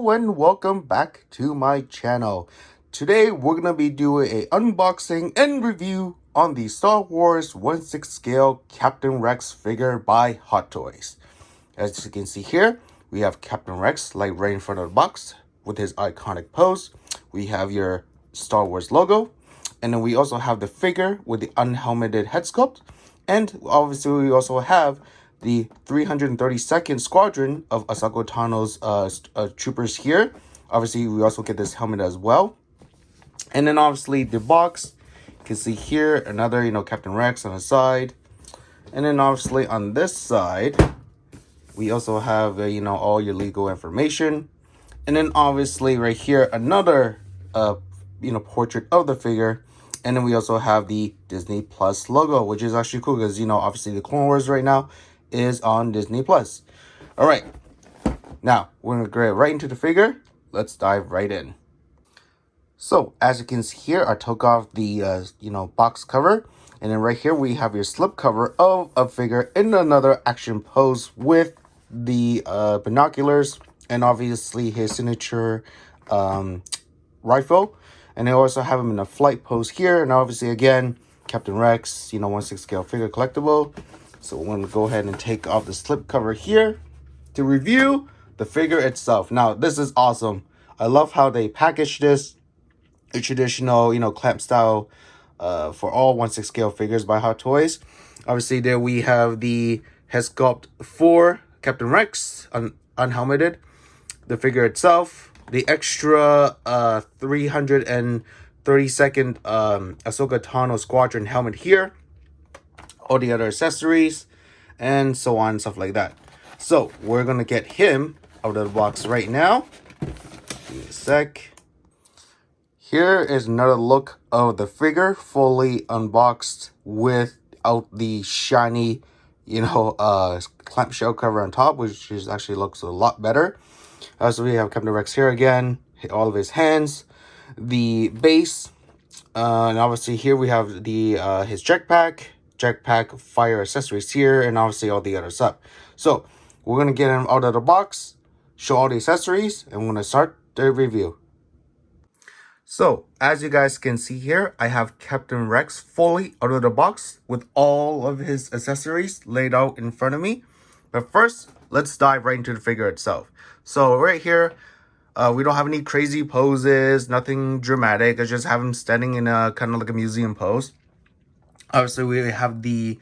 Hello and welcome back to my channel. Today we're going to be doing a unboxing and review on the Star Wars 1/6 scale Captain Rex figure by Hot Toys. As you can see here, we have Captain Rex right in front of the box with his iconic pose. We have your Star Wars logo, and then we also have the figure with the unhelmeted head sculpt, and obviously we also have the 332nd Squadron of Ahsoka Tano's troopers here. Obviously, we also get this helmet as well. And then obviously the box, you can see here another, Captain Rex on the side. And then obviously on this side, we also have, all your legal information. And then obviously right here, another, portrait of the figure. And then we also have the Disney Plus logo, which is actually cool because, obviously the Clone Wars right now is on Disney Plus. All right, now we're gonna get right into the figure. Let's dive right in. So as you can see here, I took off the box cover, and then right here we have your slip cover of a figure in another action pose with the binoculars and obviously his signature rifle. And I also have him in a flight pose here, and obviously again Captain Rex, 1/6 scale figure collectible. So we're going to go ahead and take off the slip cover here to review the figure itself. Now, this is awesome. I love how they package this. A traditional, clamp style for all 1/6 scale figures by Hot Toys. Obviously, there we have the head sculpt for Captain Rex, unhelmeted. The figure itself, the extra 332nd Ahsoka Tano Squadron helmet here. All the other accessories and so on and stuff like that. So we're gonna get him out of the box right now. Give me a sec. Here is another look of the figure, fully unboxed without the shiny clamshell cover on top, which is actually looks a lot better. So we have Captain Rex here again, all of his hands, the base, and obviously here we have the his jetpack fire accessories here, and obviously all the other stuff. So we're gonna get him out of the box, show all the accessories, and we're gonna start the review. So as you guys can see here, I have Captain Rex fully out of the box with all of his accessories laid out in front of me. But first, let's dive right into the figure itself. So right here, we don't have any crazy poses, nothing dramatic. I just have him standing in a kind of like a museum pose. Obviously, we have the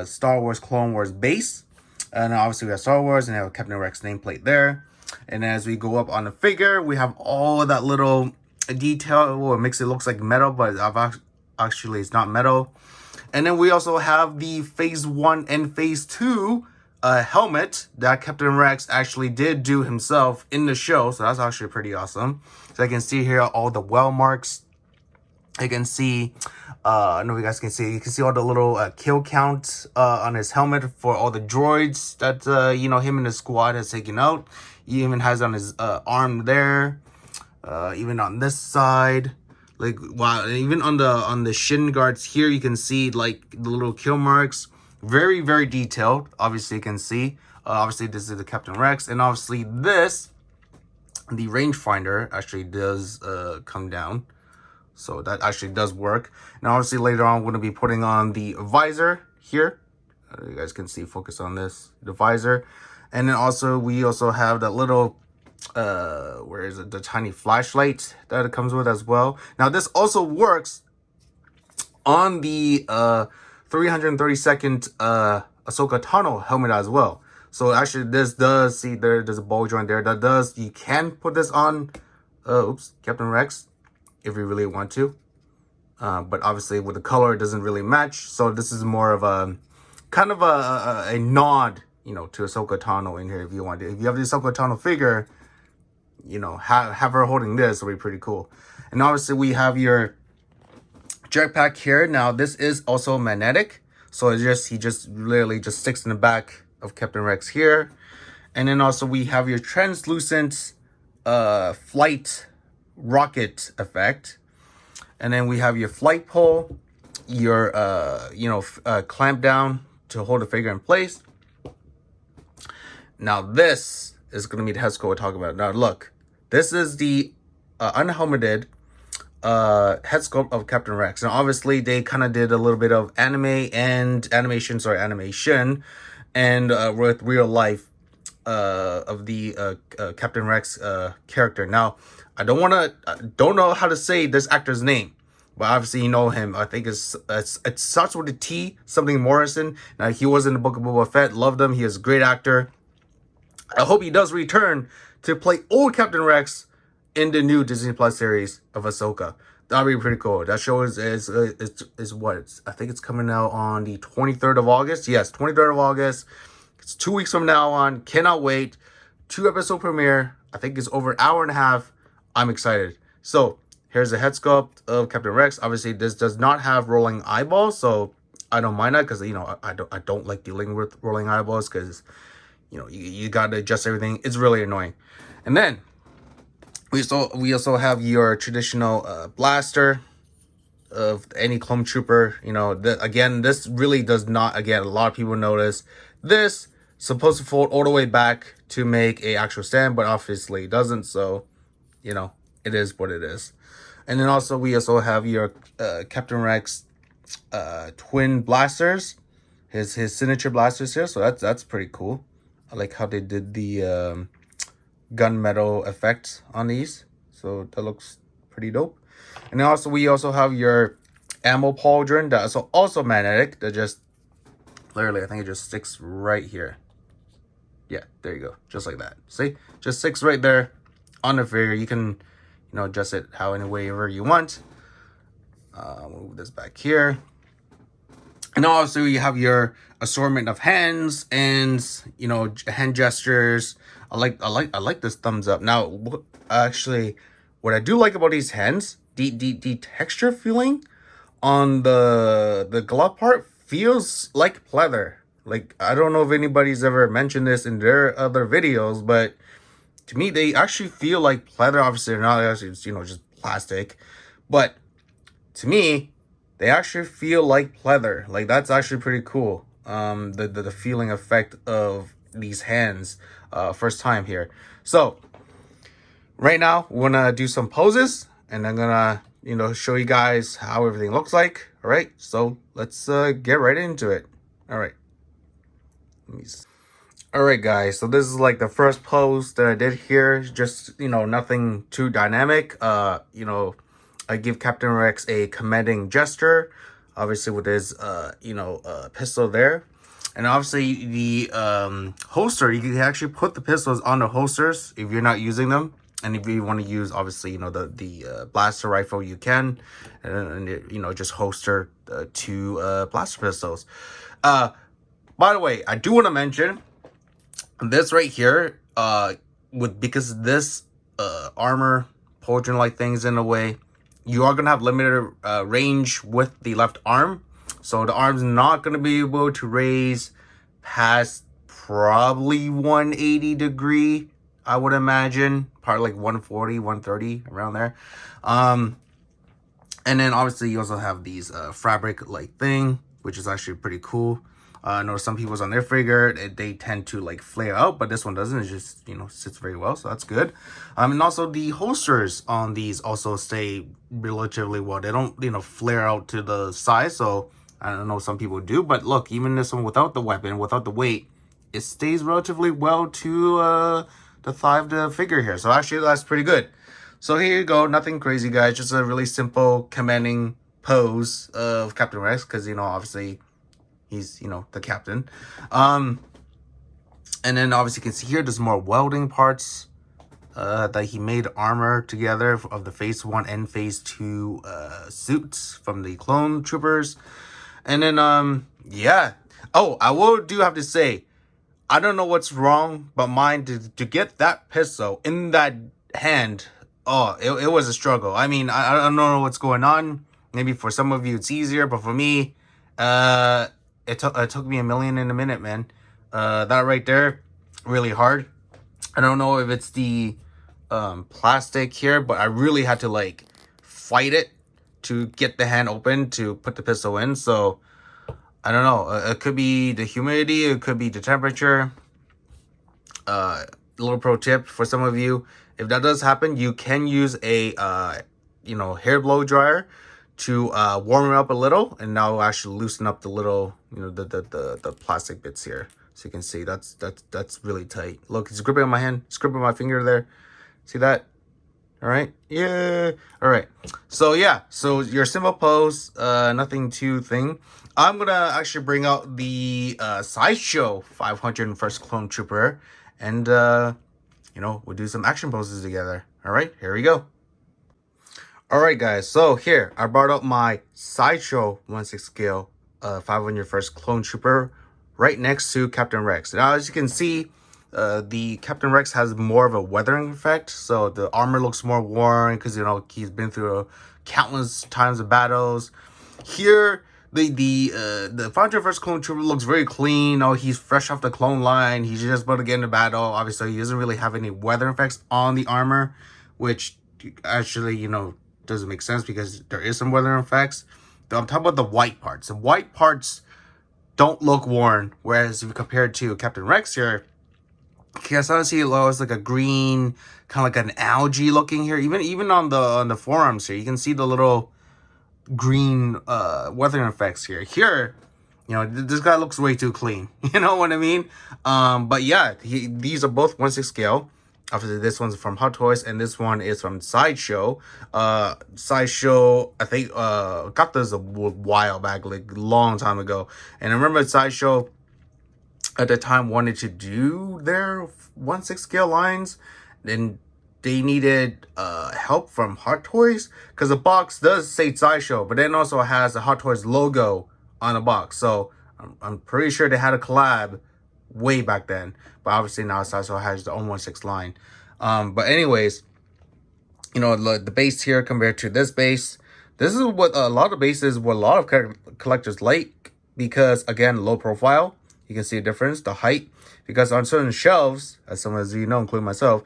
Star Wars Clone Wars base. And obviously, we have Star Wars and have a Captain Rex nameplate there. And as we go up on the figure, we have all of that little detail. Well, it makes it looks like metal, but actually, it's not metal. And then we also have the Phase 1 and Phase 2 helmet that Captain Rex actually did do himself in the show. So that's actually pretty awesome. So I can see here all the well marks. I can see, I know you guys can see, all the little kill count on his helmet for all the droids that, him and his squad has taken out. He even has on his arm there, even on this side. Like, wow, even on the shin guards here, you can see, like, the little kill marks. Very, very detailed, obviously you can see. Obviously, this is the Captain Rex, and obviously this, the rangefinder, actually does come down. So that actually does work. Now, obviously, later on, we're going to be putting on the visor here. You guys can see, focus on this, the visor. And then also, we also have that little, where is it? The tiny flashlight that it comes with as well. Now, this also works on the 332nd Ahsoka Tano helmet as well. So actually, this does, see there's a ball joint there. That does, you can put this on, Captain Rex, if you really want to, but obviously with the color it doesn't really match, so this is more of a kind of a nod to Ahsoka Tano in here. If you want to, if you have the Ahsoka Tano figure, have her holding this will be pretty cool. And obviously we have your jetpack here. Now this is also magnetic, so he just literally just sticks in the back of Captain Rex here. And then also we have your translucent flight rocket effect, and then we have your flight pole, your clamp down to hold the figure in place. Now this is going to be the head sculpt we're talking about. Now, look, this is the unhelmeted head sculpt of Captain Rex. Now, obviously, they kind of did a little bit of animation, and with real life of the Captain Rex character. Now, I don't know how to say this actor's name, but obviously you know him. I think it starts with a T, something Morrison. Now, he was in the Book of Boba Fett. Loved him. He is a great actor. I hope he does return to play old Captain Rex in the new Disney Plus series of Ahsoka. That'd be pretty cool. That show is what? I think it's coming out on the 23rd of August. Yes, 23rd of August. It's 2 weeks from now on. Cannot wait. 2-episode premiere. I think it's over an hour and a half. I'm excited. So here's the head sculpt of Captain Rex. Obviously, this does not have rolling eyeballs, so I don't mind that because I don't like dealing with rolling eyeballs because you gotta adjust everything. It's really annoying. And then we also have your traditional blaster of any clone trooper. Again, this really does not. Again, a lot of people notice this supposed to fold all the way back to make a actual stand, but obviously it doesn't. So it is what it is. And then we also have your Captain Rex twin blasters, his signature blasters here. So that's pretty cool. I like how they did the gunmetal effect on these. So that looks pretty dope. And then we also have your ammo pauldron that is also magnetic. That just literally, I think it just sticks right here. Yeah, there you go. Just like that. See? Just sticks right there on the figure. You can, adjust it however you want. Move this back here. And also you have your assortment of hands and, hand gestures. I like this thumbs up. Now, actually, what I do like about these hands, the texture feeling on the glove part feels like pleather. Like, I don't know if anybody's ever mentioned this in their other videos, but to me, they actually feel like pleather. Obviously, they're not actually, just plastic. But to me, they actually feel like pleather. Like, that's actually pretty cool. The feeling effect of these hands first time here. So, right now, we're going to do some poses. And I'm going to, show you guys how everything looks like. All right, so let's get right into it. All right. Alright guys, so this is like the first pose that I did here. Just, nothing too dynamic. I give Captain Rex a commanding gesture, obviously with his pistol there. And obviously the holster, you can actually put the pistols on the holsters if you're not using them. And if you want to use, obviously, the blaster rifle, you can. And just holster two blaster pistols. By the way, I do want to mention this right here, because this armor pauldron like things in a way, you are gonna have limited range with the left arm, so the arm's not gonna be able to raise past probably 180 degree, I would imagine, probably like 140, 130 around there. And then obviously you also have these fabric like thing, which is actually pretty cool. I know some people's on their figure, they tend to like flare out, but this one doesn't. It just, sits very well, so that's good. And also the holsters on these also stay relatively well. They don't, flare out to the size, so I don't know, some people do. But look, even this one without the weapon, without the weight, it stays relatively well to the thigh of the figure here. So actually, that's pretty good. So here you go. Nothing crazy, guys. Just a really simple commanding pose of Captain Rex, because, obviously he's, the captain. And then obviously you can see here, there's more welding parts that he made armor together of the phase 1 and phase 2 suits from the clone troopers. And then, yeah. Oh, I do have to say, I don't know what's wrong, but mine, to get that pistol in that hand, it was a struggle. I mean, I don't know what's going on. Maybe for some of you it's easier, but for me, it took me a million in a minute, man. That right there, really hard. I don't know if it's the plastic here, but I really had to like fight it to get the hand open to put the pistol in. So I don't know. It could be the humidity. It could be the temperature. little pro tip for some of you, if that does happen, you can use a hair blow dryer to warm it up a little, and now actually loosen up the little the plastic bits here. So you can see that's really tight. Look, it's gripping on my hand, it's gripping my finger there. See that? All right, yeah. All right, so yeah, so your simple pose, nothing too thing. I'm gonna actually bring out the Sideshow 501st Clone Trooper, and we'll do some action poses together. All right, here we go. All right, guys, so here I brought up my Sideshow 1/6 scale 501st Clone Trooper right next to Captain Rex. Now, as you can see, the Captain Rex has more of a weathering effect, so the armor looks more worn because he's been through countless times of battles. Here, the 501st Clone Trooper looks very clean. He's fresh off the clone line. He's just about to get into battle. Obviously, he doesn't really have any weather effects on the armor, which actually doesn't make sense because there is some weather effects. I'm talking about the white parts. The white parts don't look worn, whereas if you compare it to Captain Rex here, I started to see it was like a green, kind of like an algae looking here. Even on the forearms here, you can see the little green weathering effects here. Here, this guy looks way too clean. You know what I mean? But yeah, these are both 1/6 scale. Obviously, this one's from Hot Toys, and this one is from Sideshow. Sideshow, I think, got this a while back, like long time ago. And I remember Sideshow at the time wanted to do their 1/6 scale lines, and they needed help from Hot Toys because the box does say Sideshow, but then also has the Hot Toys logo on the box. So I'm pretty sure they had a collab way back then, but obviously now Sideshow has their own 1/6 line. But anyways, the base here compared to this base, this is what a lot of bases, what a lot of collectors like, because again, low profile. You can see a difference, the height, because on certain shelves, as some of you know, including myself,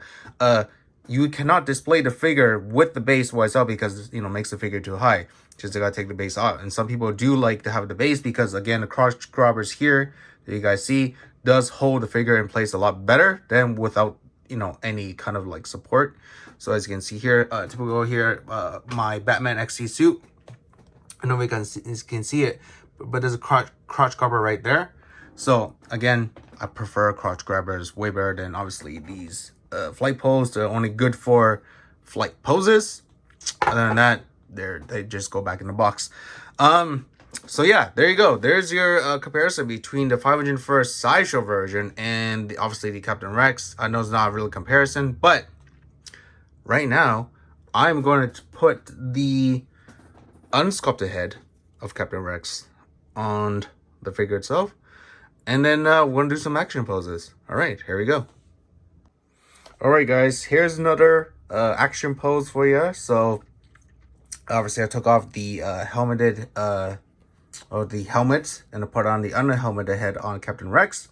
you cannot display the figure with the base by itself because it makes the figure too high. Just gotta take the base out. And some people do like to have the base because again, the crotch grabbers here that you guys see does hold the figure in place a lot better than without any kind of like support. So as you can see here, typical here, my Batman XC suit. I know you can see it, but there's a crotch grabber right there. So again, I prefer crotch grabbers way better than obviously these flight poses. They're only good for flight poses. Other than that, they just go back in the box. So yeah, there you go. There's your comparison between the 501st Sideshow version and obviously the Captain Rex. I know it's not a real comparison, but right now I'm going to put the unsculpted head of Captain Rex on the figure itself, and then we're going to do some action poses. All right, here we go. All right, guys, here's another action pose for you. So obviously I took off the helmeted the helmet and I put on the unhelmeted head on Captain Rex.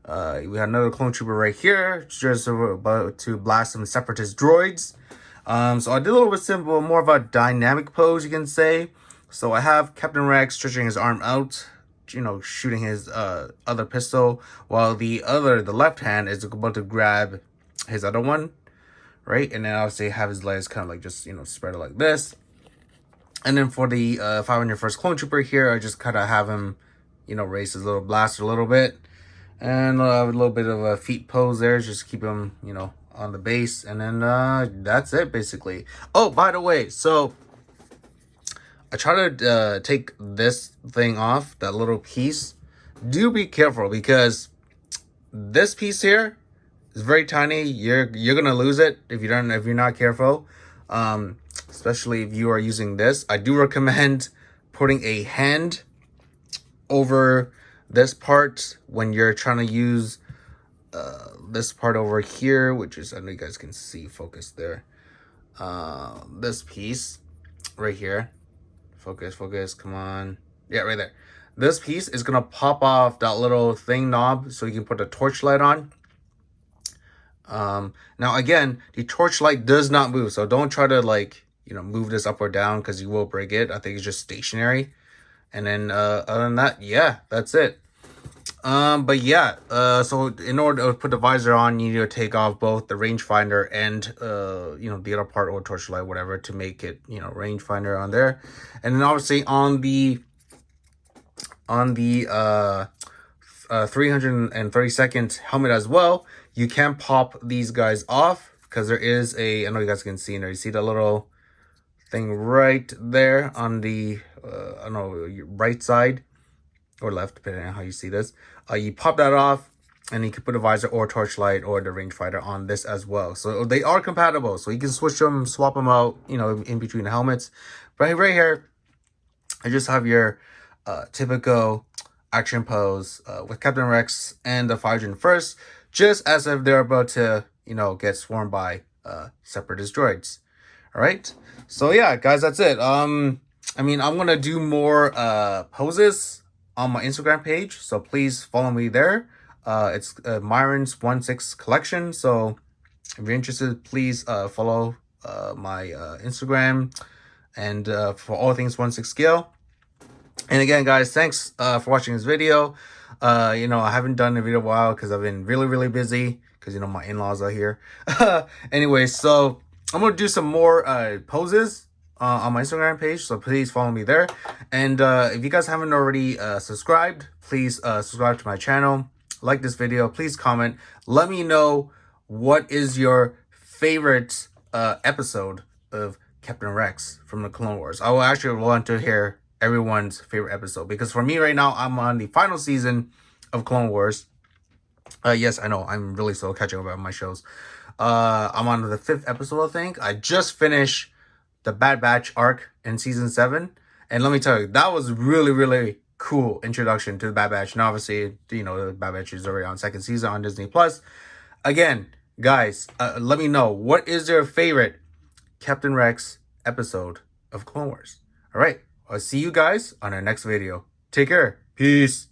We have another clone trooper right here, just about to blast some separatist droids. So I did a little bit simple, more of a dynamic pose, you can say. So I have Captain Rex stretching his arm out, shooting his other pistol, while the left hand is about to grab his other one, right? And then obviously have his legs kind of like just spread like this. And then for the 501st Clone Trooper here, I just kind of have him, raise his little blaster a little bit. And a little bit of a feet pose there, just keep him, on the base. And then that's it, basically. Oh, by the way, so I try to take this thing off, that little piece. Do be careful, because this piece here is very tiny. You're gonna lose it if you're not careful. Especially if you are using this. I do recommend putting a hand over this part when you're trying to use this part over here, which is, I know you guys can see, focus there. This piece right here. Focus, come on. Yeah, right there. This piece is gonna pop off that little thing knob so you can put the torchlight on. Now again, the torchlight does not move, so don't try to move this up or down because you will break it. I think it's just stationary. And then other than that, yeah, that's it. But yeah, so in order to put the visor on, you need to take off both the rangefinder and the other part, or torchlight, whatever, to make it rangefinder on there. And then obviously on the 330-second helmet as well, you can pop these guys off, because there is a, I know you guys can see in there, you see the little thing right there on the I don't know, right side or left, depending on how you see this. You pop that off, and you can put a visor or torchlight or the rangefinder on this as well. So they are compatible, so you can switch them, swap them out, in between the helmets. But right here, I just have your typical action pose with Captain Rex and the Phydron first, just as if they're about to, get swarmed by separatist droids. All right, so yeah, guys, that's it. I'm gonna do more poses on my Instagram page, so please follow me there. It's Myron's 1/6 collection. So if you're interested, please follow my Instagram, and for all things 1/6 scale. And again, guys, thanks for watching this video. I haven't done a video in a while because I've been really, really busy, because my in-laws are here. Anyway, so I'm gonna do some more poses on my Instagram page, so please follow me there. And if you guys haven't already subscribed, please subscribe to my channel, like this video, please comment, let me know what is your favorite episode of Captain Rex from the Clone Wars. I will actually want to hear everyone's favorite episode, because for me right now, I'm on the final season of Clone Wars. Yes, I know, I'm really slow catching up on my shows. I'm on the 5th episode, I think. I just finished the Bad Batch arc in season 7, and let me tell you, that was really, really cool introduction to the Bad Batch. And obviously, the Bad Batch is already on 2nd season on Disney Plus. Again, guys, let me know, what is your favorite Captain Rex episode of Clone Wars? All right, I'll see you guys on our next video. Take care. Peace.